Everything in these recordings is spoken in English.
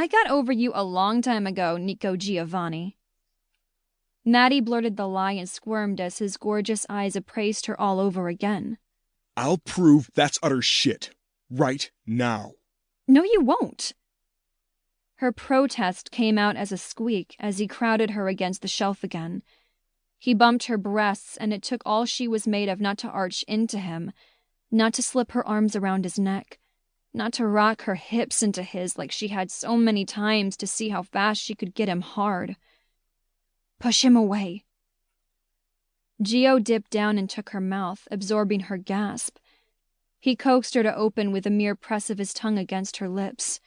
I got over you a long time ago, Nico Giovanni. Maddie blurted the lie and squirmed as his gorgeous eyes appraised her all over again. I'll prove that's utter shit. Right now. No, you won't. Her protest came out as a squeak as he crowded her against the shelf again. He bumped her breasts, and it took all she was made of not to arch into him, not to slip her arms around his neck, not to rock her hips into his like she had so many times to see how fast she could get him hard. Push him away. Gio dipped down and took her mouth, absorbing her gasp. He coaxed her to open with a mere press of his tongue against her lips.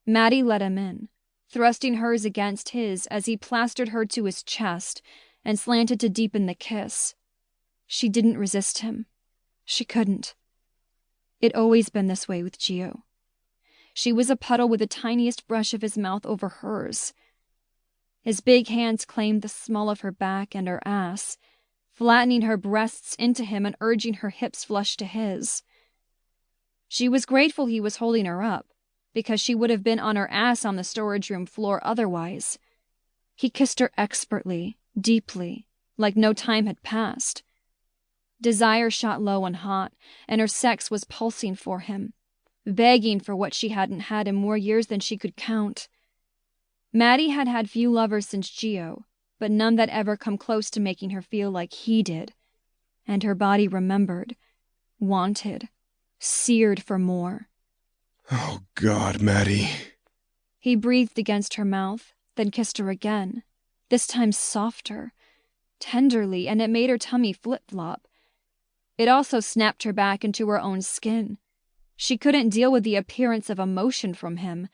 Maddie let him in, thrusting hers against his as he plastered her to his chest and slanted to deepen the kiss. She didn't resist him. She couldn't. It'd always been this way with Gio. She was a puddle with the tiniest brush of his mouth over hers. His big hands claimed the small of her back and her ass, flattening her breasts into him and urging her hips flush to his. She was grateful he was holding her up, because she would have been on her ass on the storage room floor otherwise. He kissed her expertly, deeply, like no time had passed. Desire shot low and hot, and her sex was pulsing for him, begging for what she hadn't had in more years than she could count. Maddie had had few lovers since Gio, but none that ever come close to making her feel like he did. And her body remembered, wanted, seared for more. Oh, God, Maddie. He breathed against her mouth, then kissed her again, this time softer, tenderly, and it made her tummy flip-flop. It also snapped her back into her own skin. She couldn't deal with the appearance of emotion from him.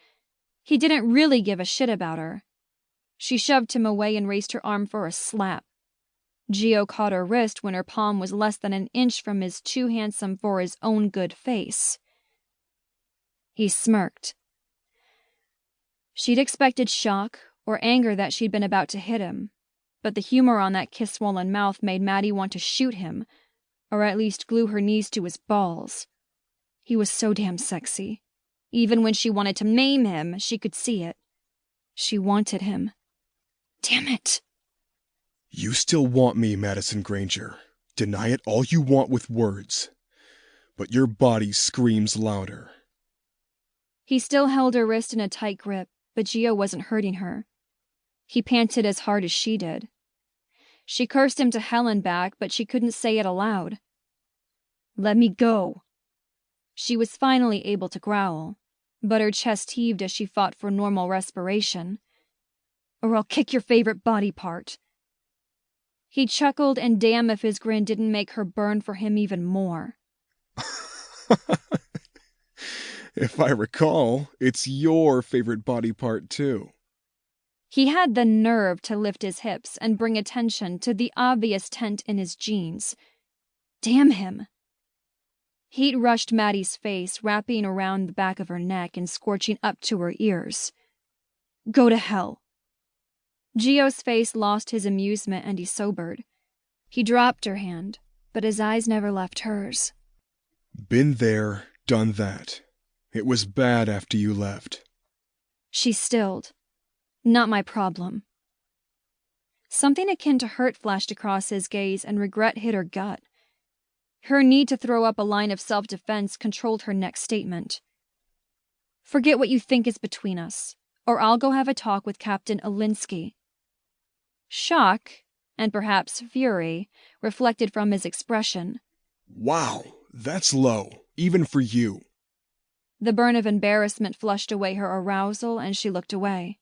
He didn't really give a shit about her. She shoved him away and raised her arm for a slap. Gio caught her wrist when her palm was less than an inch from his too handsome for his own good face. He smirked. She'd expected shock or anger that she'd been about to hit him, but the humor on that kiss-swollen mouth made Maddie want to shoot him, or at least glue her knees to his balls. He was so damn sexy. Even when she wanted to maim him, she could see it. She wanted him. Damn it. You still want me, Madison Granger. Deny it all you want with words. But your body screams louder. He still held her wrist in a tight grip, but Gio wasn't hurting her. He panted as hard as she did. She cursed him to hell and back, but she couldn't say it aloud. Let me go. She was finally able to growl, but her chest heaved as she fought for normal respiration. Or I'll kick your favorite body part. He chuckled, and damn if his grin didn't make her burn for him even more. If I recall, it's your favorite body part, too. He had the nerve to lift his hips and bring attention to the obvious tent in his jeans. Damn him. Heat rushed Maddie's face, wrapping around the back of her neck and scorching up to her ears. Go to hell. Gio's face lost his amusement and he sobered. He dropped her hand, but his eyes never left hers. Been there, done that. It was bad after you left. She stilled. Not my problem. Something akin to hurt flashed across his gaze, and regret hit her gut. Her need to throw up a line of self-defense controlled her next statement. Forget what you think is between us, or I'll go have a talk with Captain Alinsky. Shock, and perhaps fury, reflected from his expression. Wow, that's low, even for you. The burn of embarrassment flushed away her arousal, and she looked away.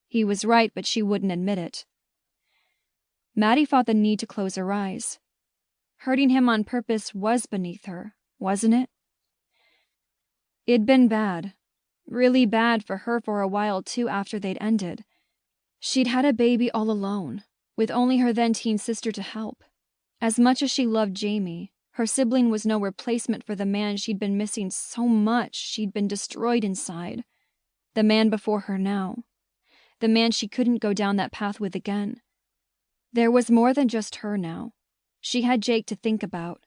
He was right, but she wouldn't admit it. Maddie fought the need to close her eyes. Hurting him on purpose was beneath her, wasn't it? It'd been bad. Really bad for her for a while, too, after they'd ended. She'd had a baby all alone, with only her then-teen sister to help. As much as she loved Jamie, her sibling was no replacement for the man she'd been missing so much she'd been destroyed inside. The man before her now. The man she couldn't go down that path with again. There was more than just her now. She had Jake to think about.